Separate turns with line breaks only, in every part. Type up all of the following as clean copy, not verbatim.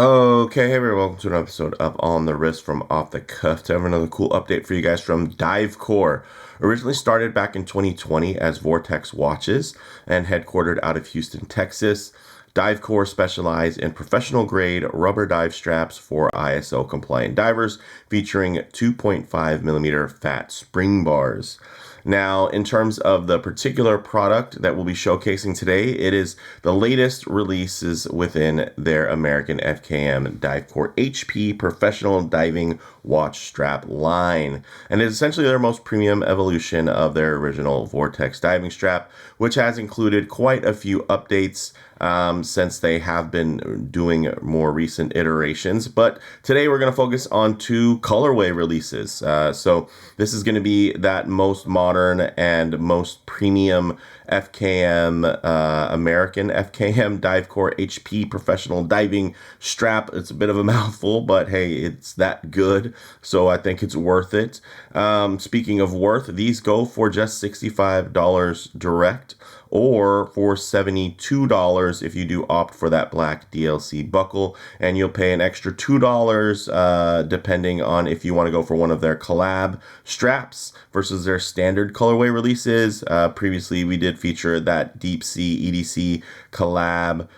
Okay, hey everyone, welcome to another episode of On the Wrist from Off the Cuff. To have another cool update for you guys from Divecore. Originally started back in 2020 as Vortex watches and headquartered out of Houston, Texas. Divecore specialize in professional grade rubber dive straps for ISO compliant divers featuring 2.5 millimeter fat spring bars. Now, in terms of the particular product that we'll be showcasing today, it is the latest releases within their American FKM Divecore HP professional diving watch strap line. And it's essentially their most premium evolution of their original Vortex diving strap, which has included quite a few updates since they have been doing more recent iterations. But today we're going to focus on two colorway releases. So this is going to be that most modern and most premium FKM, American FKM Divecore HP professional diving strap. It's a bit of a mouthful, but hey, it's that good. So I think it's worth it. Speaking of worth, these go for just $65 direct, or for $72 if you do opt for that black DLC buckle, and you'll pay an extra $2 depending on if you want to go for one of their collab straps versus their standard colorway releases. Previously we did feature that deep sea EDC collab,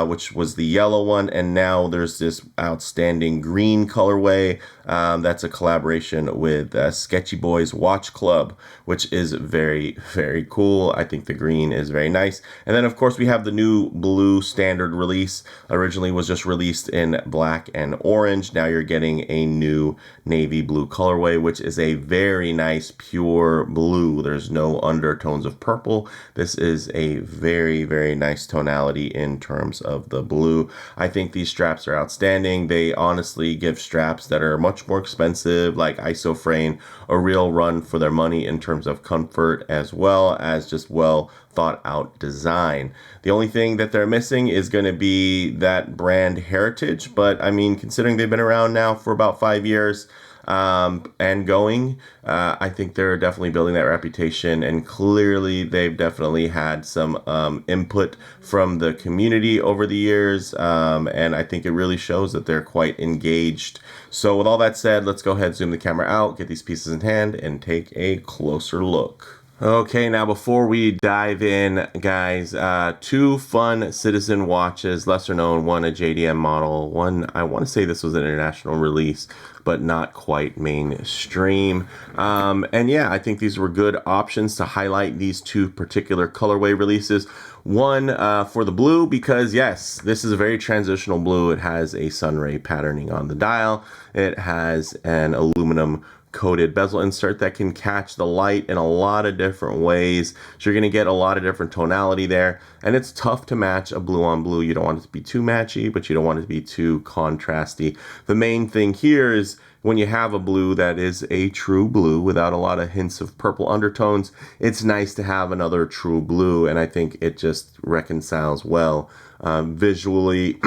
which was the yellow one, and now there's this outstanding green colorway that's a collaboration with SketchyBoyz Watch Club, which is very, very cool. I think the green is very nice. And then of course we have the new blue standard release. Originally was just released in black and orange. Now you're getting a new navy blue colorway, which is a very nice pure blue. There's no undertones of purple. This is a very, very nice tonality in terms of the blue. I think these straps are outstanding. They honestly give straps that are much more expensive like Isofrane a real run for their money in terms of comfort as well as just well thought out design. The only thing that they're missing is going to be that brand heritage, but I mean, considering they've been around now for about 5 years and going, I think they're definitely building that reputation, and clearly they've definitely had some input from the community over the years, and I think it really shows that they're quite engaged. So with all that said, let's go ahead, zoom the camera out, get these pieces in hand, and take a closer look. Okay, now before we dive in, guys, two fun Citizen watches, lesser known, one a JDM model, one I want to say this was an international release, but not quite mainstream. And yeah, I think these were good options to highlight these two particular colorway releases. One for the blue, because yes, this is a very transitional blue. It has a sunray patterning on the dial. It has an aluminum coated bezel insert that can catch the light in a lot of different ways. So you're going to get a lot of different tonality there, and it's tough to match a blue on blue. You don't want it to be too matchy, but you don't want it to be too contrasty. The main thing here is when you have a blue that is a true blue without a lot of hints of purple undertones, it's nice to have another true blue, and I think it just reconciles well visually.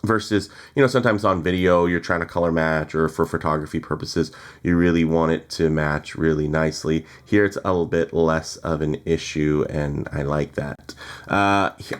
Versus, sometimes on video, you're trying to color match, or for photography purposes, you really want it to match really nicely. Here, it's a little bit less of an issue, and I like that.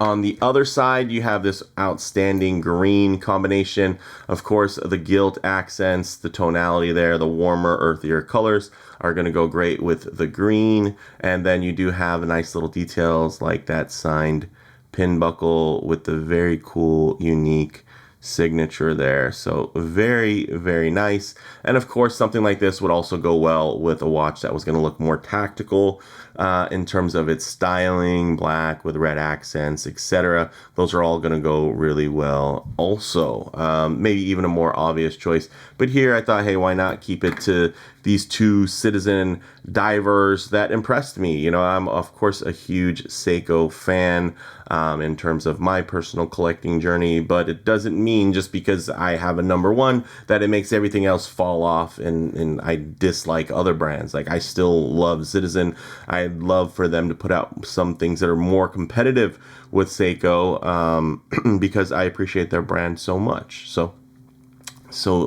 On the other side, you have this outstanding green combination. Of course, the gilt accents, the tonality there, the warmer, earthier colors are going to go great with the green. And then you do have nice little details like that signed pin buckle with the very cool, unique signature there. So very, very nice. And of course, something like this would also go well with a watch that was going to look more tactical in terms of its styling, black with red accents, etc. Those are all going to go really well also. Maybe even a more obvious choice. But here I thought, hey, why not keep it to these two Citizen divers that impressed me? I'm of course a huge Seiko fan in terms of my personal collecting journey, but it doesn't mean just because I have a number one that it makes everything else fall off and I dislike other brands. Like, I still love Citizen. I'd love for them to put out some things that are more competitive with Seiko because I appreciate their brand so much. So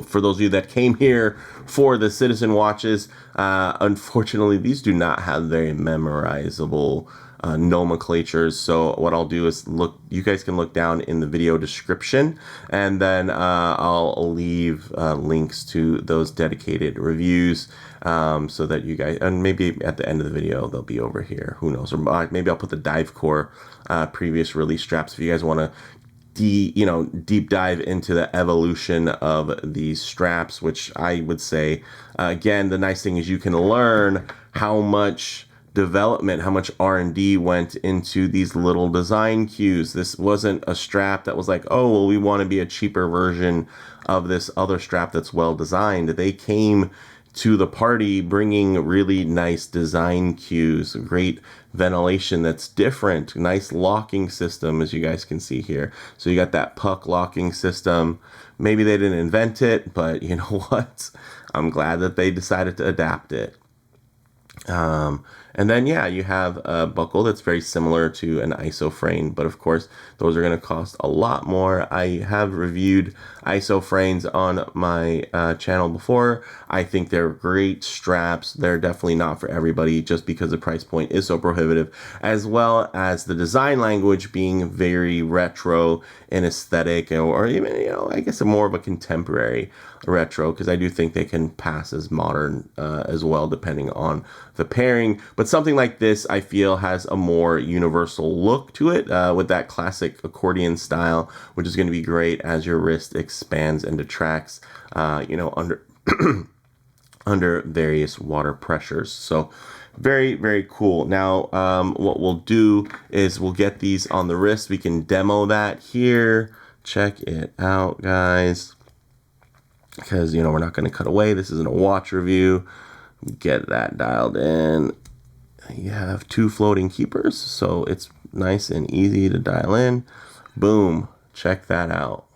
for those of you that came here for the Citizen watches, unfortunately, these do not have very memorizable nomenclatures. So what I'll do is you guys can look down in the video description, and then I'll leave links to those dedicated reviews, so that you guys, and maybe at the end of the video they'll be over here, who knows, or maybe I'll put the Divecore previous release straps if you guys want to deep dive into the evolution of these straps, which I would say, again, the nice thing is you can learn how much development, how much R&D went into these little design cues. This wasn't a strap that was like, oh, well, we want to be a cheaper version of this other strap that's well designed. They came to the party bringing really nice design cues, great ventilation that's different, nice locking system, as you guys can see here. So you got that puck locking system. Maybe they didn't invent it, but you know what? I'm glad that they decided to adapt it. And then, yeah, you have a buckle that's very similar to an ISO frame, but of course, those are going to cost a lot more. I have reviewed ISO frames on my channel before. I think they're great straps. They're definitely not for everybody just because the price point is so prohibitive, as well as the design language being very retro in aesthetic, or even, I guess more of a contemporary retro, because I do think they can pass as modern as well, depending on the pairing. But something like this, I feel, has a more universal look to it, with that classic accordion style, which is going to be great as your wrist expands and detracts, under under various water pressures. So very, very cool. Now, what we'll do is we'll get these on the wrist. We can demo that here. Check it out, guys, because, we're not going to cut away. This isn't a watch review. Get that dialed in. You have 2 floating keepers, so it's nice and easy to dial in. Boom. Check that out.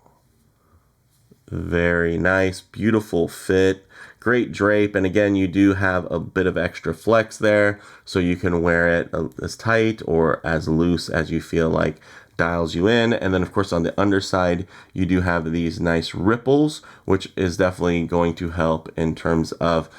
Very nice, beautiful fit, great drape, and again, you do have a bit of extra flex there, so you can wear it as tight or as loose as you feel like dials you in. And then of course on the underside you do have these nice ripples, which is definitely going to help in terms of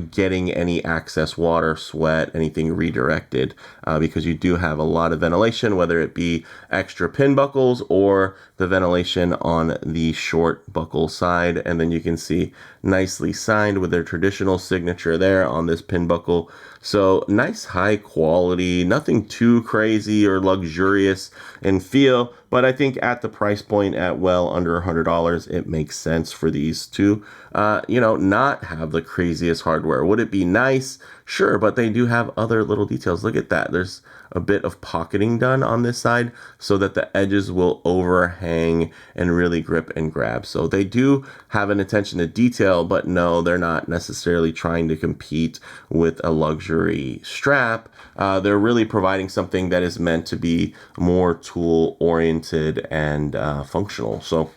getting any excess water, sweat, anything redirected, because you do have a lot of ventilation, whether it be extra pin buckles or the ventilation on the short buckle side. And then you can see nicely signed with their traditional signature there on this pin buckle. So nice high quality, nothing too crazy or luxurious in feel, but I think at the price point at well under $100, it makes sense for these to, not have the craziest hardware. Would it be nice? Sure, but they do have other little details. Look at that. There's a bit of pocketing done on this side so that the edges will overhang and really grip and grab. So they do have an attention to detail, but no, they're not necessarily trying to compete with a luxury strap. They're really providing something that is meant to be more tool oriented and functional. So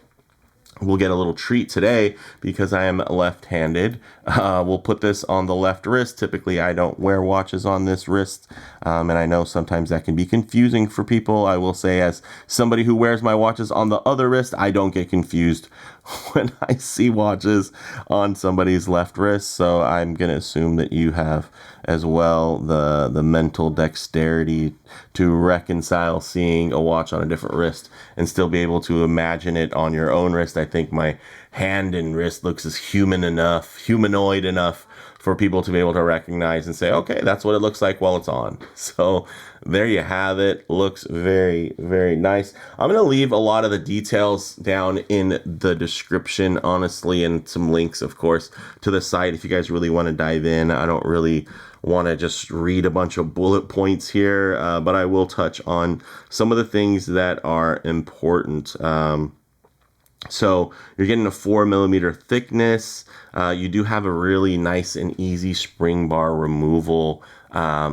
we'll get a little treat today because I am left-handed. We'll put this on the left wrist. Typically, I don't wear watches on this wrist, and I know sometimes that can be confusing for people. I will say, as somebody who wears my watches on the other wrist, I don't get confused when I see watches on somebody's left wrist. So I'm going to assume that you have as well the mental dexterity to reconcile seeing a watch on a different wrist and still be able to imagine it on your own wrist. I think my hand and wrist looks as humanoid enough for people to be able to recognize and say, okay, that's what it looks like while it's on. So there you have it. Looks very, very nice. I'm going to leave a lot of the details down in the description, honestly, and some links, of course, to the site if you guys really want to dive in. I don't really want to just read a bunch of bullet points here, but I will touch on some of the things that are important. So you're getting a 4mm thickness. You do have a really nice and easy spring bar removal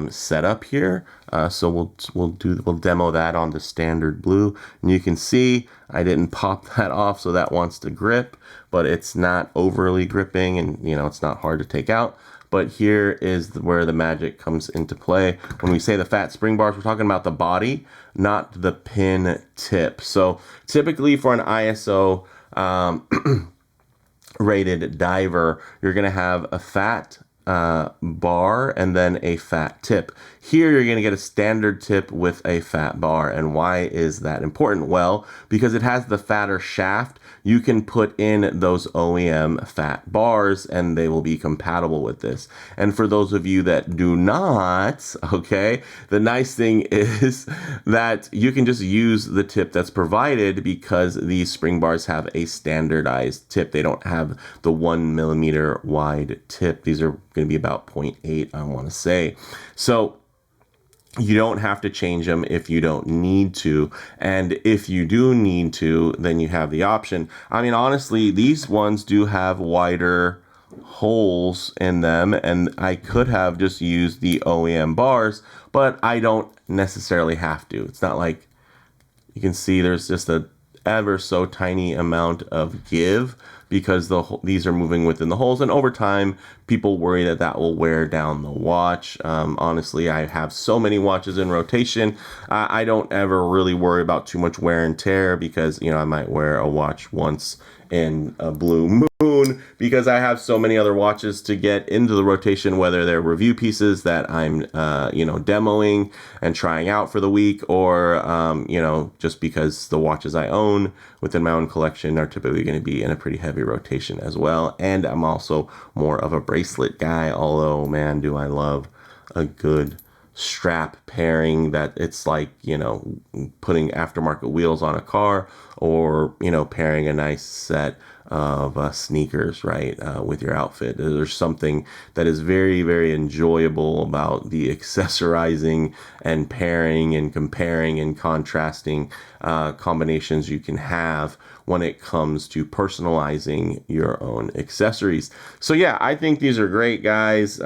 setup here. So we'll demo that on the standard blue, and you can see I didn't pop that off, so that wants to grip, but it's not overly gripping, and it's not hard to take out. But here is where the magic comes into play. When we say the fat spring bars, we're talking about the body, not the pin tip. So typically for an ISO rated diver, you're going to have a fat bar and then a fat tip. Here you're going to get a standard tip with a fat bar. And why is that important? Well, because it has the fatter shaft, you can put in those OEM fat bars and they will be compatible with this. And for those of you that do not, okay, the nice thing is that you can just use the tip that's provided because these Springbars have a standardized tip. They don't have the 1 millimeter wide tip. These are going to be about 0.8, I want to say. So you don't have to change them if you don't need to. And if you do need to, then you have the option. I mean, honestly, these ones do have wider holes in them, and I could have just used the OEM bars, but I don't necessarily have to. It's not like you can see there's just a ever so tiny amount of give because these are moving within the holes, and over time people worry that that will wear down the watch. Honestly, I have so many watches in rotation, I don't ever really worry about too much wear and tear because, you know, I might wear a watch once in a blue moon because I have so many other watches to get into the rotation, whether they're review pieces that I'm demoing and trying out for the week, or just because the watches I own within my own collection are typically going to be in a pretty heavy rotation as well. And I'm also more of a bracelet guy, although man, do I love a good strap pairing that it's like, putting aftermarket wheels on a car, or, pairing a nice set of sneakers, right, with your outfit. There's something that is very, very enjoyable about the accessorizing and pairing and comparing and contrasting combinations you can have when it comes to personalizing your own accessories. So yeah, I think these are great, guys.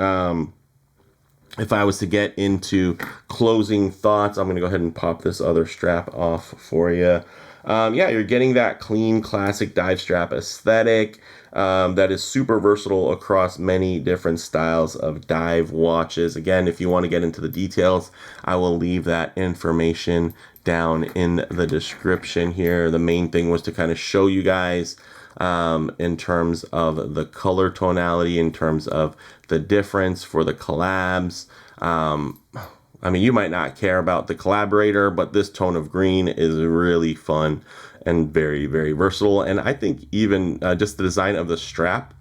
If I was to get into closing thoughts, I'm going to go ahead and pop this other strap off for you. You're getting that clean, classic dive strap aesthetic that is super versatile across many different styles of dive watches. Again, if you want to get into the details, I will leave that information down in the description here. The main thing was to kind of show you guys in terms of the color tonality, in terms of the difference for the collabs. I mean, you might not care about the collaborator, but this tone of green is really fun and very, very versatile. And I think even just the design of the strap,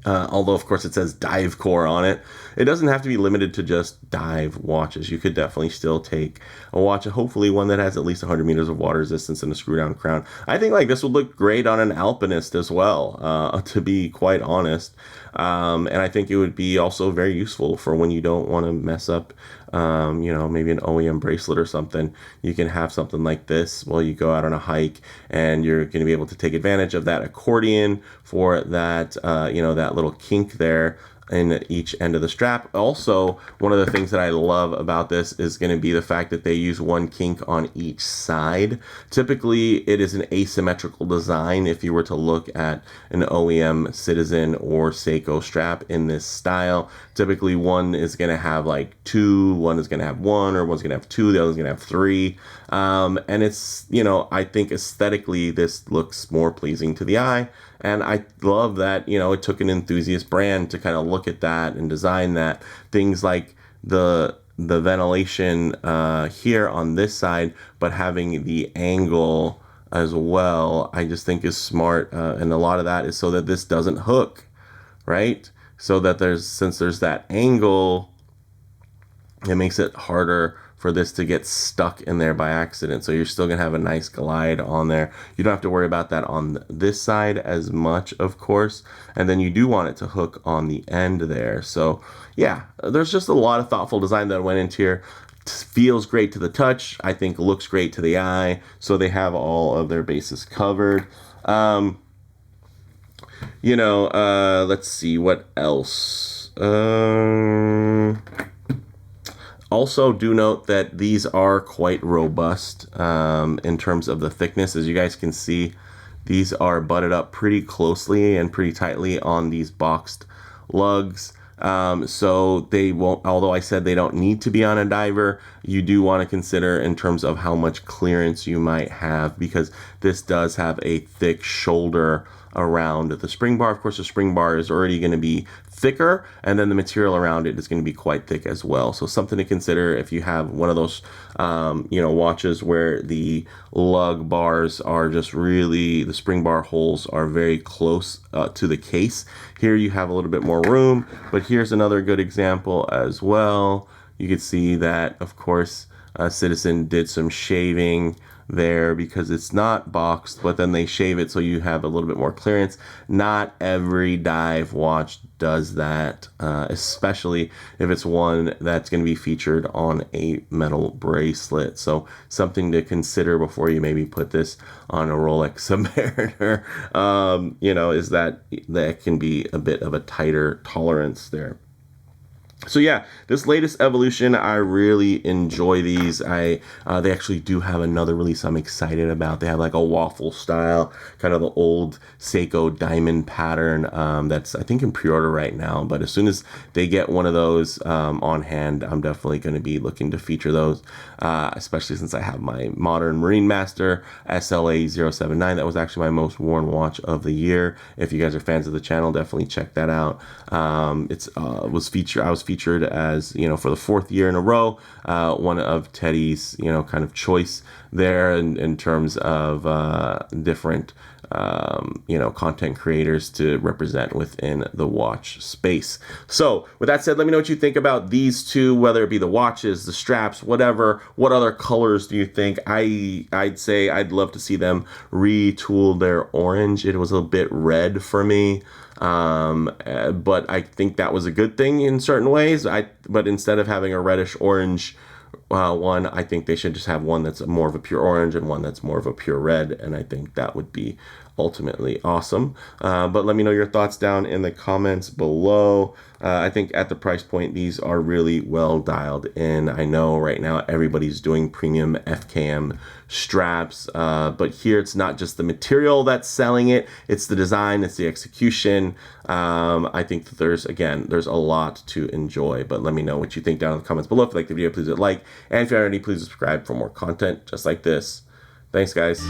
although of course it says Divecore on it, it doesn't have to be limited to just dive watches. You could definitely still take a watch, hopefully one that has at least 100 meters of water resistance and a screw down crown. I think like this would look great on an alpinist as well, to be quite honest. And I think it would be also very useful for when you don't want to mess up, maybe an OEM bracelet or something. You can have something like this while you go out on a hike, and you're going to be able to take advantage of that accordion for that, that little kink there in each end of the strap. Also, one of the things that I love about this is going to be the fact that they use one kink on each side. Typically, it is an asymmetrical design if you were to look at an OEM Citizen or Seiko strap in this style. Typically, one is going to have like two, one is going to have one, or one's going to have two, the other's going to have three. And it's, I think aesthetically, this looks more pleasing to the eye. And I love that, it took an enthusiast brand to kind of look at that and design that. Things like the ventilation here on this side, but having the angle as well, I just think is smart. And a lot of that is so that this doesn't hook, right? So that since there's that angle, it makes it harder for this to get stuck in there by accident. So you're still gonna have a nice glide on there. You don't have to worry about that on this side as much, of course. And then you do want it to hook on the end there. So yeah, there's just a lot of thoughtful design that went into here. Feels great to the touch. I think looks great to the eye. So they have all of their bases covered. Let's see what else. Also, do note that these are quite robust in terms of the thickness. As you guys can see, these are butted up pretty closely and pretty tightly on these boxed lugs. So they won't, although I said they don't need to be on a diver, you do want to consider in terms of how much clearance you might have, because this does have a thick shoulder around the spring bar. Of course, the spring bar is already going to be thicker, and then the material around it is going to be quite thick as well. So something to consider if you have one of those, watches where the lug bars are just really, the spring bar holes are very close to the case. Here you have a little bit more room, but here's another good example as well. You can see that, of course, Citizen did some shaving there because it's not boxed, but then they shave it so you have a little bit more clearance. Not every dive watch does that, especially if it's one that's going to be featured on a metal bracelet. So something to consider before you maybe put this on a Rolex Submariner, is that can be a bit of a tighter tolerance there. So yeah, this latest evolution, I really enjoy these. They actually do have another release I'm excited about. They have like a waffle style, kind of the old Seiko diamond pattern that's I think in pre-order right now. But as soon as they get one of those on hand, I'm definitely going to be looking to feature those, especially since I have my modern Marine Master SLA 079. That was actually my most worn watch of the year. If you guys are fans of the channel, definitely check that out. I was featured as, for the 4th year in a row, one of Teddy's, kind of choice there in terms of different, content creators to represent within the watch space. So with that said, let me know what you think about these two, whether it be the watches, the straps, whatever. What other colors do you think? I'd say I'd love to see them retool their orange. It was a bit red for me. But I think that was a good thing in certain ways. But instead of having a reddish orange one, I think they should just have one that's more of a pure orange and one that's more of a pure red, and I think that would be ultimately awesome. But let me know your thoughts down in the comments below. I think at the price point, these are really well dialed in. I know right now everybody's doing premium FKM straps, but here it's not just the material that's selling it, it's the design, it's the execution. I think that there's a lot to enjoy, but let me know what you think down in the comments below. If you like the video, please hit like, and if you already, please subscribe for more content just like this. Thanks, guys.